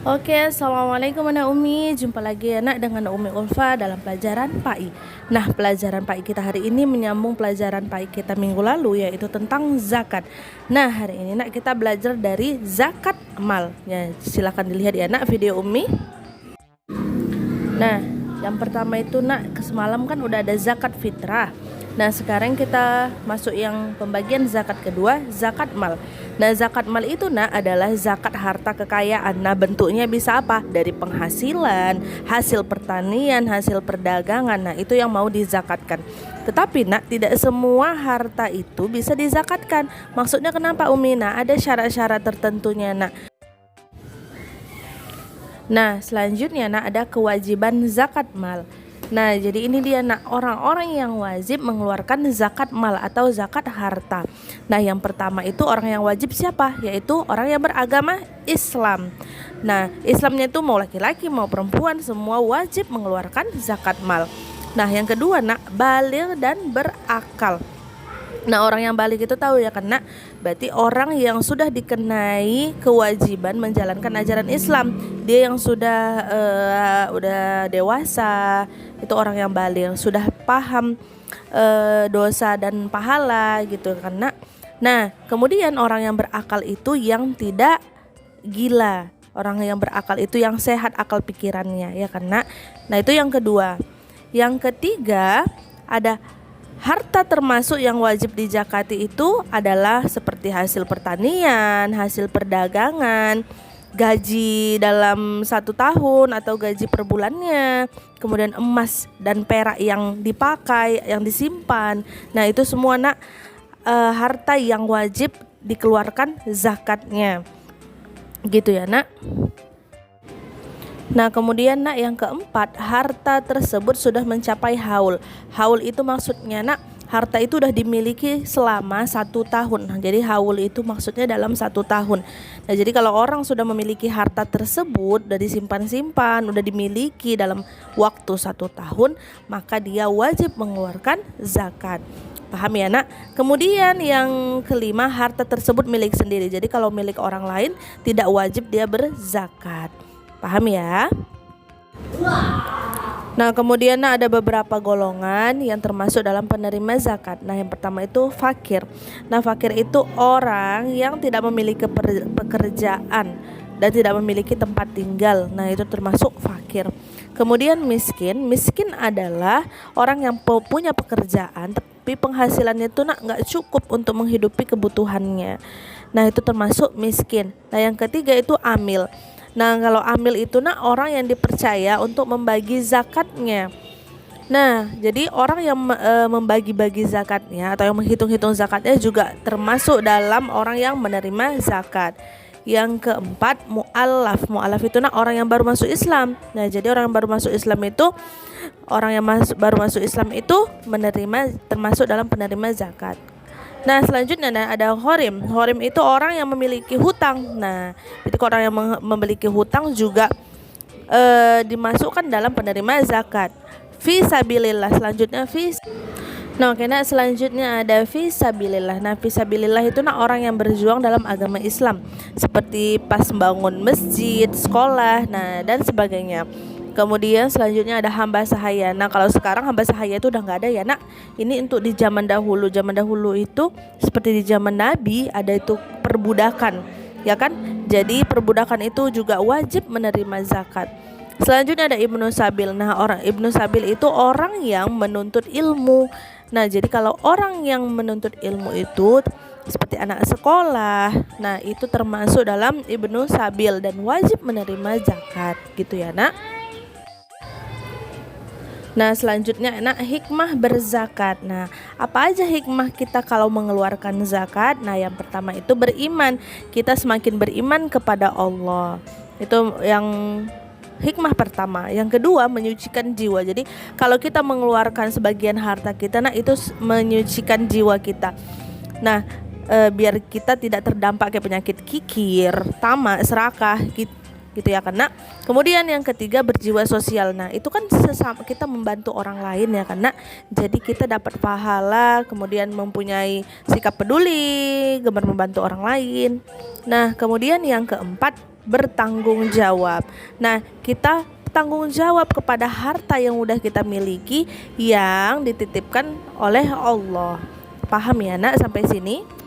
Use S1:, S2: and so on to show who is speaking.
S1: Oke, assalamualaikum anak Umi. Jumpa lagi anak dengan Umi Ulfa dalam pelajaran PAI. Nah, pelajaran PAI kita hari ini menyambung pelajaran PAI kita minggu lalu, yaitu tentang zakat. Nah, hari ini nak kita belajar dari zakat mal. Ya, silakan dilihat ya nak video Umi. Nah, yang pertama itu nak, semalam kan udah ada zakat fitrah. Nah, sekarang kita masuk yang pembagian zakat kedua, zakat mal. Nah, zakat mal itu nak adalah zakat harta kekayaan. Nah, bentuknya bisa apa? Dari penghasilan, hasil pertanian, hasil perdagangan. Nah, itu yang mau dizakatkan. Tetapi nak, tidak semua harta itu bisa dizakatkan. Maksudnya kenapa Umi? Nah, ada syarat-syarat tertentunya nak. Nah, selanjutnya nak ada kewajiban zakat mal. Nah, jadi ini dia nak, orang-orang yang wajib mengeluarkan zakat mal atau zakat harta. Nah, yang pertama itu orang yang wajib siapa? Yaitu orang yang beragama Islam. Nah, Islamnya itu mau laki-laki mau perempuan semua wajib mengeluarkan zakat mal. Nah, yang kedua nak, baligh dan berakal. Nah, orang yang balik itu tahu ya kena, berarti orang yang sudah dikenai kewajiban menjalankan ajaran Islam. Dia yang udah dewasa, itu orang yang balik, sudah paham dosa dan pahala gitu kena. Nah, kemudian orang yang berakal itu yang tidak gila. Orang yang berakal itu yang sehat akal pikirannya ya kena. Nah, itu yang kedua. Yang ketiga ada harta termasuk yang wajib dizakati itu adalah seperti hasil pertanian, hasil perdagangan, gaji dalam 1 tahun atau gaji per bulannya, kemudian emas dan perak yang dipakai, yang disimpan. Nah, itu semua nak harta yang wajib dikeluarkan zakatnya. Gitu ya nak. Nah, kemudian nak yang keempat, harta tersebut sudah mencapai haul. Haul itu maksudnya nak, harta itu sudah dimiliki selama 1 tahun. Nah, jadi haul itu maksudnya dalam 1 tahun. Nah, jadi kalau orang sudah memiliki harta tersebut, sudah disimpan-simpan, sudah dimiliki dalam waktu 1 tahun, maka dia wajib mengeluarkan zakat. Paham ya nak? Kemudian yang kelima, harta tersebut milik sendiri. Jadi kalau milik orang lain tidak wajib dia berzakat. Paham ya? Nah, kemudian ada beberapa golongan yang termasuk dalam penerima zakat. Nah, yang pertama itu fakir. Nah, fakir itu orang yang tidak memiliki pekerjaan dan tidak memiliki tempat tinggal. Nah, itu termasuk fakir. Kemudian miskin. Miskin adalah orang yang punya pekerjaan tapi penghasilannya itu nggak cukup untuk menghidupi kebutuhannya. Nah, itu termasuk miskin. Nah, yang ketiga itu amil. Nah, kalau amil itu orang yang dipercaya untuk membagi zakatnya. Nah, jadi orang yang membagi-bagi zakatnya atau yang menghitung-hitung zakatnya juga termasuk dalam orang yang menerima zakat. Yang keempat, mu'allaf. Mu'allaf itu orang yang baru masuk Islam. Nah, jadi orang yang baru masuk Islam itu baru masuk Islam itu termasuk dalam penerima zakat. Nah, selanjutnya ada horim. Horim itu orang yang memiliki hutang. Nah, jadi orang yang memiliki hutang juga dimasukkan dalam penerima zakat. Fisabilillah. Selanjutnya selanjutnya ada fisabilillah. Nah, fisabilillah itu orang yang berjuang dalam agama Islam, seperti pas bangun masjid, sekolah, nah dan sebagainya. Kemudian selanjutnya ada hamba sahaya. Nah, kalau sekarang hamba sahaya itu udah nggak ada ya nak. Ini untuk di zaman dahulu. Zaman dahulu itu seperti di zaman Nabi ada itu perbudakan, ya kan? Jadi perbudakan itu juga wajib menerima zakat. Selanjutnya ada ibnu sabil. Nah, orang ibnu sabil itu orang yang menuntut ilmu. Nah, jadi kalau orang yang menuntut ilmu itu seperti anak sekolah, nah itu termasuk dalam ibnu sabil dan wajib menerima zakat. Gitu ya nak. Nah, selanjutnya hikmah berzakat. Nah, apa aja hikmah kita kalau mengeluarkan zakat? Nah, yang pertama itu beriman. Kita semakin beriman kepada Allah. Itu yang hikmah pertama. Yang kedua, menyucikan jiwa. Jadi, kalau kita mengeluarkan sebagian harta kita, itu menyucikan jiwa kita. Nah, biar kita tidak terdampak kayak penyakit kikir, tamak, serakah gitu ya kena. Kemudian yang ketiga, berjiwa sosial. Nah, itu kan sesama kita membantu orang lain ya kena. Jadi kita dapat pahala, kemudian mempunyai sikap peduli, gemar membantu orang lain. Nah, kemudian yang keempat, bertanggung jawab. Nah, kita tanggung jawab kepada harta yang udah kita miliki yang dititipkan oleh Allah. Paham ya nak sampai sini?